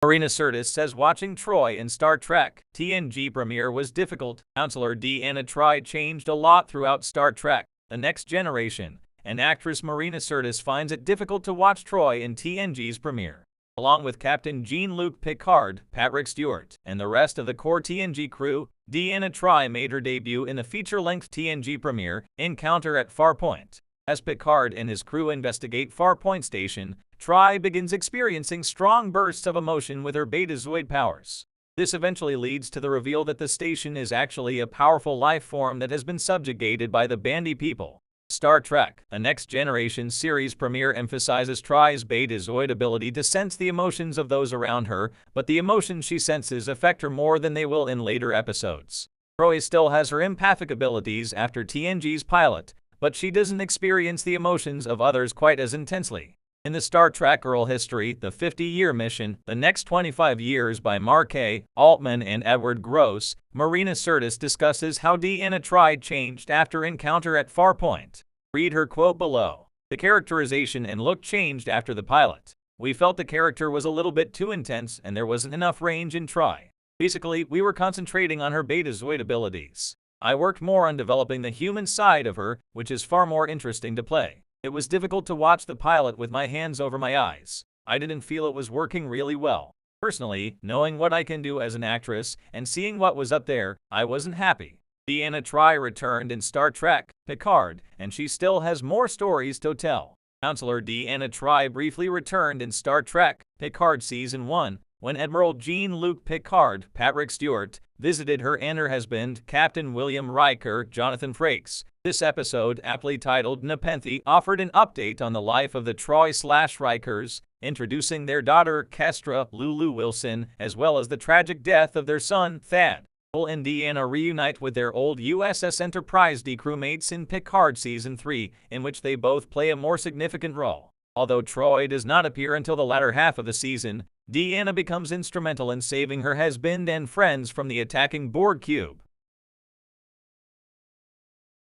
Marina Sirtis says watching Troi in Star Trek TNG premiere was difficult. Counselor Deanna Troi changed a lot throughout Star Trek: The Next Generation, and actress Marina Sirtis finds it difficult to watch Troi in TNG's premiere. Along with Captain Jean-Luc Picard, Patrick Stewart, and the rest of the core TNG crew, Deanna Troi made her debut in the feature-length TNG premiere, Encounter at Farpoint. As Picard and his crew investigate Farpoint Station, Troi begins experiencing strong bursts of emotion with her Betazoid powers. This eventually leads to the reveal that the station is actually a powerful life form that has been subjugated by the Bandi people. Star Trek: The Next Generation series premiere emphasizes Troi's Betazoid ability to sense the emotions of those around her, but the emotions she senses affect her more than they will in later episodes. Troi still has her empathic abilities after TNG's pilot, but she doesn't experience the emotions of others quite as intensely. In the Star Trek oral history, The 50-Year Mission, The Next 25 Years by Mark A. Altman and Edward Gross, Marina Sirtis discusses how Deanna Troi changed after Encounter at Farpoint. Read her quote below. The characterization and look changed after the pilot. We felt the character was a little bit too intense and there wasn't enough range in Troi. Basically, we were concentrating on her Betazoid abilities. I worked more on developing the human side of her, which is far more interesting to play. It was difficult to watch the pilot with my hands over my eyes. I didn't feel it was working really well. Personally, knowing what I can do as an actress and seeing what was up there, I wasn't happy. Deanna Troi returned in Star Trek Picard, and she still has more stories to tell. Counselor Deanna Troi briefly returned in Star Trek Picard Season 1, when Admiral Jean-Luc Picard, Patrick Stewart, visited her and her husband, Captain William Riker, Jonathan Frakes. This episode, aptly titled Nepenthe, offered an update on the life of the Troi/Rikers, introducing their daughter, Kestra Lulu Wilson, as well as the tragic death of their son, Thad. Will and Deanna reunite with their old USS Enterprise D crewmates in Picard Season 3, in which they both play a more significant role. Although Troi does not appear until the latter half of the season, Deanna becomes instrumental in saving her husband and friends from the attacking Borg cube.